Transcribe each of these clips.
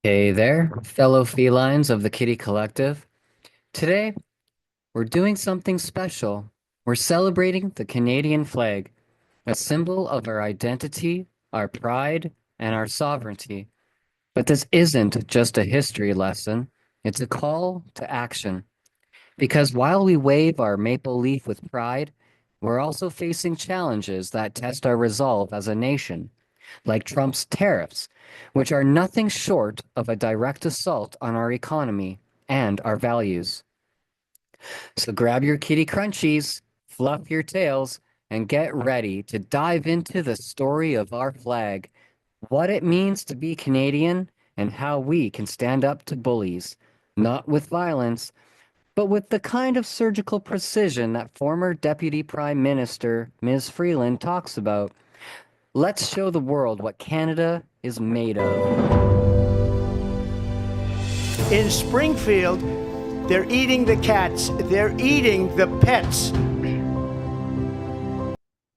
Hey there, fellow felines of the Kitty Collective. Today, we're doing something special. We're celebrating the Canadian flag, a symbol of our identity, our pride, and our sovereignty. But this isn't just a history lesson, it's a call to action. Because while we wave our maple leaf with pride, we're also facing challenges that test our resolve as a nation, like Trump's tariffs, which are nothing short of a direct assault on our economy and our values. So grab your kitty crunchies, fluff your tails, and get ready to dive into the story of our flag, what it means to be Canadian, and how we can stand up to bullies, not with violence, but with the kind of surgical precision that former Deputy Prime Minister Ms. Freeland talks about. Let's show the world what Canada is made of. In Springfield, they're eating the cats, they're eating the pets.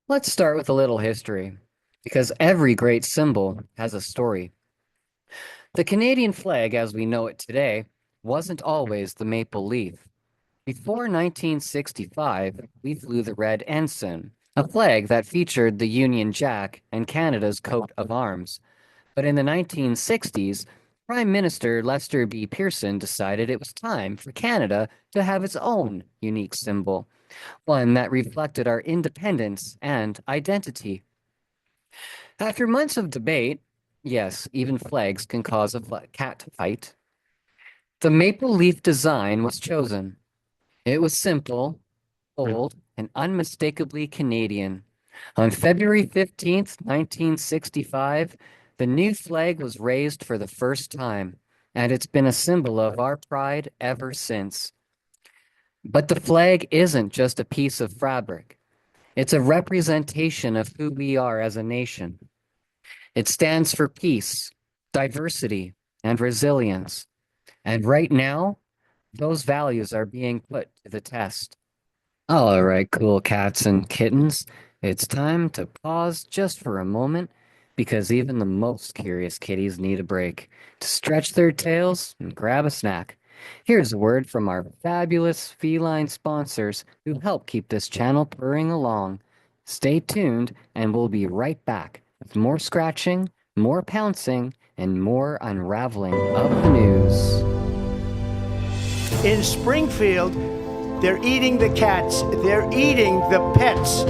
Let's start with a little history, because every great symbol has a story. The Canadian flag, as we know it today, wasn't always the maple leaf. Before 1965, we flew the red ensign, a flag that featured the Union Jack and Canada's coat of arms. But in the 1960s, Prime Minister Lester B. Pearson decided it was time for Canada to have its own unique symbol, one that reflected our independence and identity. After months of debate, yes, even flags can cause a cat fight, the maple leaf design was chosen. It was simple, bold, and unmistakably Canadian. On February 15th, 1965, the new flag was raised for the first time, and it's been a symbol of our pride ever since. But the flag isn't just a piece of fabric. It's a representation of who we are as a nation. It stands for peace, diversity, and resilience. And right now, those values are being put to the test. All right, cool cats and kittens. It's time to pause just for a moment because even the most curious kitties need a break to stretch their tails and grab a snack. Here's a word from our fabulous feline sponsors who help keep this channel purring along. Stay tuned, and we'll be right back with more scratching, more pouncing, and more unraveling of the news. In Springfield, they're eating the cats, they're eating the pets.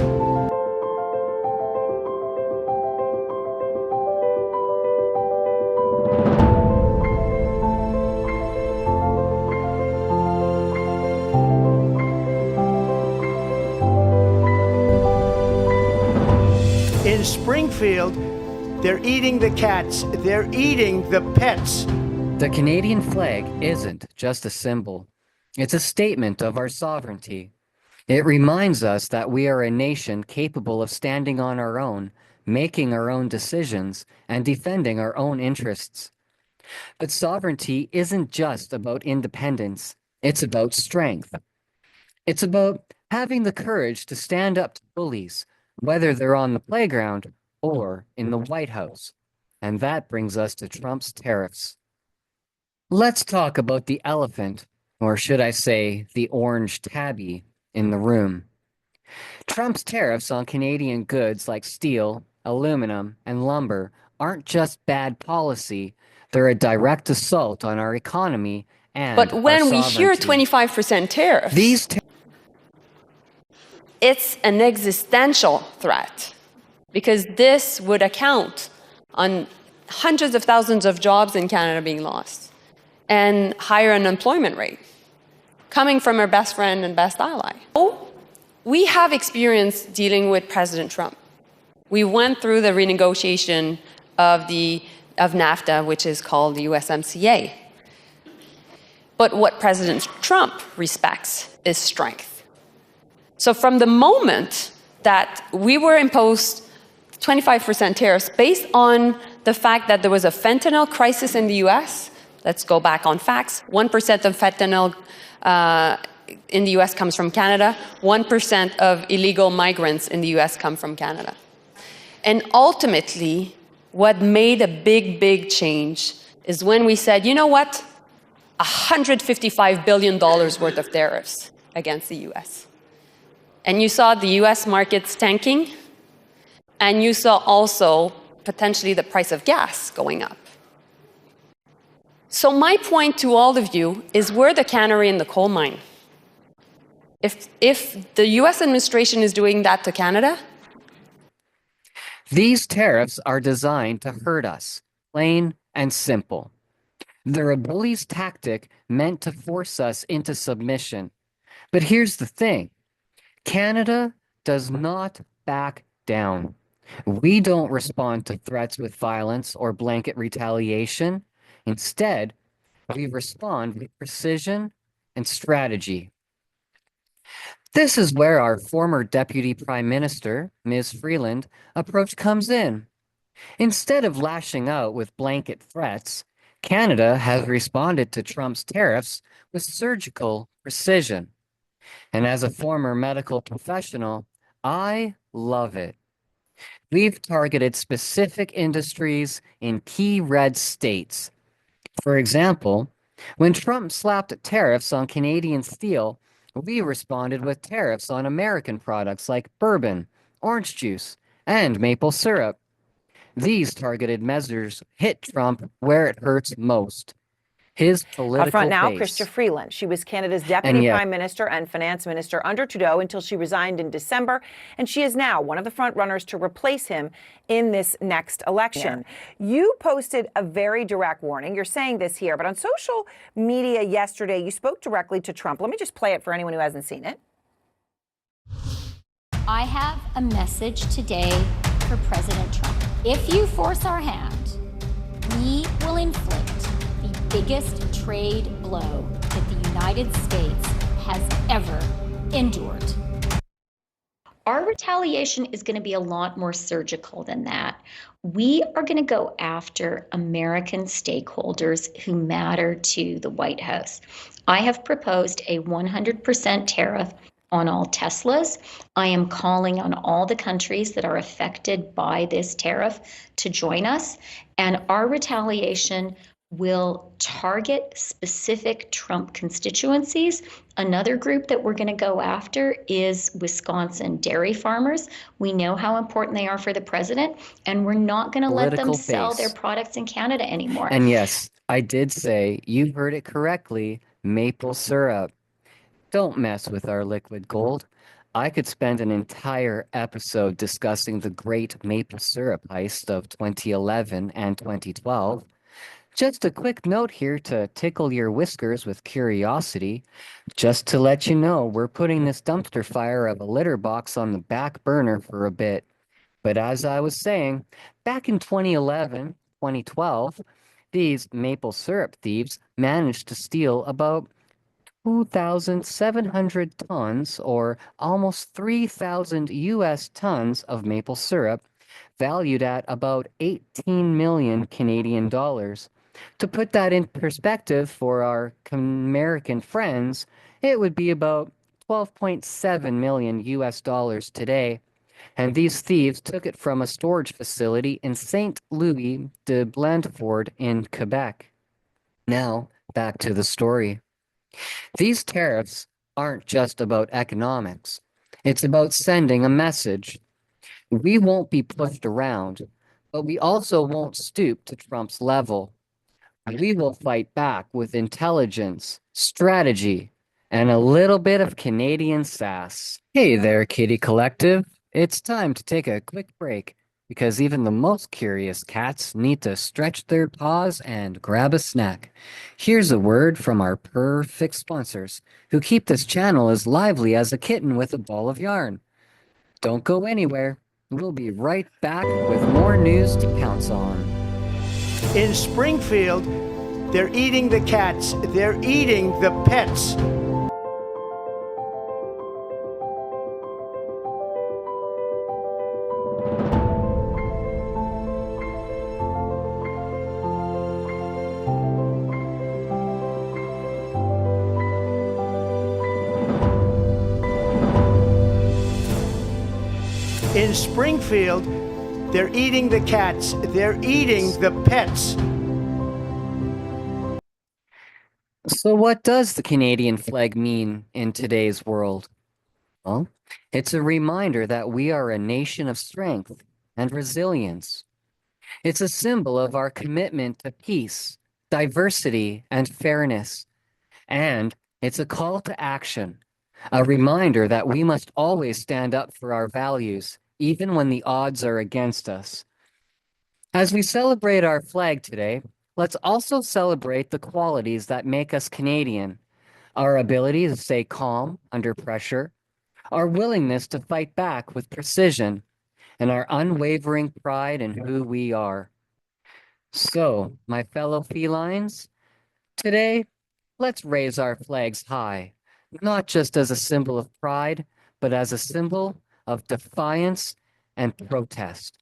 In Springfield, they're eating the cats, they're eating the pets. The Canadian flag isn't just a symbol. It's a statement of our sovereignty. It reminds us that we are a nation capable of standing on our own, making our own decisions, and defending our own interests. But sovereignty isn't just about independence. It's about strength. It's about having the courage to stand up to bullies, whether they're on the playground or in the White House. And that brings us to Trump's tariffs. Let's talk about the elephant, or should I say the orange tabby, in the room. Trump's tariffs on Canadian goods like steel, aluminum, and lumber aren't just bad policy, they're a direct assault on our economy and But when our we hear sovereignty. 25% tariffs, it's an existential threat because this would account on hundreds of thousands of jobs in Canada being lost and higher unemployment rate coming from our best friend and best ally. We have experience dealing with President Trump. We went through the renegotiation of NAFTA, which is called the USMCA. But what President Trump respects is strength. So from the moment that we were imposed 25% tariffs based on the fact that there was a fentanyl crisis in the US, let's go back on facts, 1% of fentanyl in the US comes from Canada, 1% of illegal migrants in the US come from Canada. And ultimately, what made a big, big change is when we said, you know what? $155 billion worth of tariffs against the US. And you saw the US markets tanking, and you saw also potentially the price of gas going up. So my point to all of you is we're the canary in the coal mine. If the US administration is doing that to Canada, These tariffs are designed to hurt us, plain and simple. They're a bully's tactic meant to force us into submission. But here's the thing. Canada does not back down. We don't respond to threats with violence or blanket retaliation. Instead, we respond with precision and strategy. This is where our former Deputy Prime Minister, Ms. Freeland, approach comes in. Instead of lashing out with blanket threats, Canada has responded to Trump's tariffs with surgical precision. And as a former medical professional, I love it. We've targeted specific industries in key red states. For example, when Trump slapped tariffs on Canadian steel, we responded with tariffs on American products like bourbon, orange juice, and maple syrup. These targeted measures hit Trump where it hurts most. His political Up front now, base. Chrystia Freeland. She was Canada's Deputy Prime Minister and Finance Minister under Trudeau until she resigned in December, and she is now one of the front runners to replace him in this next election. Yeah. You posted a very direct warning. You're saying this here, but on social media yesterday, you spoke directly to Trump. Let me just play it for anyone who hasn't seen it. I have a message today for President Trump. If you force our hand, we will inflict the biggest trade blow that the United States has ever endured. Our retaliation is going to be a lot more surgical than that. We are going to go after American stakeholders who matter to the White House. I have proposed a 100% tariff on all Teslas. I am calling on all the countries that are affected by this tariff to join us, and our retaliation will target specific Trump constituencies. Another group that we're going to go after is Wisconsin dairy farmers. We know how important they are for the president, and we're not going to let them sell their products in Canada anymore. And yes, I did say, you heard it correctly, maple syrup. Don't mess with our liquid gold. I could spend an entire episode discussing the great maple syrup heist of 2011 and 2012. Just a quick note here to tickle your whiskers with curiosity. Just to let you know, we're putting this dumpster fire of a litter box on the back burner for a bit. But as I was saying, back in 2011, 2012, these maple syrup thieves managed to steal about 2,700 tons, or almost 3,000 US tons of maple syrup, valued at about 18 million Canadian dollars. To put that in perspective for our American friends, it would be about 12.7 million US dollars today. And these thieves took it from a storage facility in St. Louis de Blandford in Quebec. Now, back to the story. These tariffs aren't just about economics. It's about sending a message. We won't be pushed around, but we also won't stoop to Trump's level. We will fight back with intelligence, strategy, and a little bit of Canadian sass. Hey there, Kitty Collective. It's time to take a quick break, because even the most curious cats need to stretch their paws and grab a snack. Here's a word from our perfect sponsors, who keep this channel as lively as a kitten with a ball of yarn. Don't go anywhere. We'll be right back with more news to pounce on. In Springfield, they're eating the cats. They're eating the pets. In Springfield, they're eating the cats. They're eating the pets. So, what does the Canadian flag mean in today's world? Well, it's a reminder that we are a nation of strength and resilience. It's a symbol of our commitment to peace, diversity, and fairness. And it's a call to action, a reminder that we must always stand up for our values, even when the odds are against us. As we celebrate our flag today, let's also celebrate the qualities that make us Canadian: our ability to stay calm under pressure, our willingness to fight back with precision, and our unwavering pride in who we are. So, my fellow felines, today, let's raise our flags high, not just as a symbol of pride, but as a symbol of defiance and protest.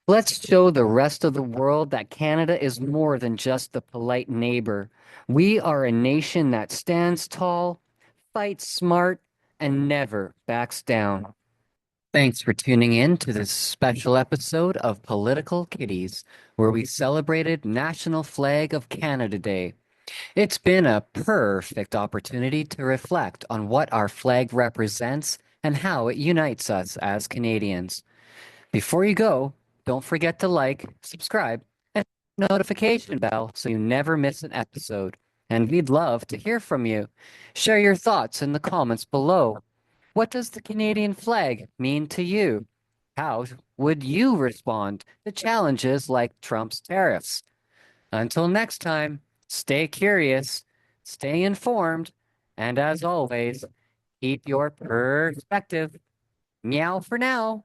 Let's show the rest of the world that Canada is more than just the polite neighbor. We are a nation that stands tall, fights smart, and never backs down. Thanks for tuning in to this special episode of Political Kitties, where we celebrated National Flag of Canada Day. It's been a perfect opportunity to reflect on what our flag represents and how it unites us as Canadians. Before you go, don't forget to like, subscribe, and notification bell so you never miss an episode. And we'd love to hear from you. Share your thoughts in the comments below. What does the Canadian flag mean to you? How would you respond to challenges like Trump's tariffs? Until next time, stay curious, stay informed, and as always, keep your perspective. Meow for now.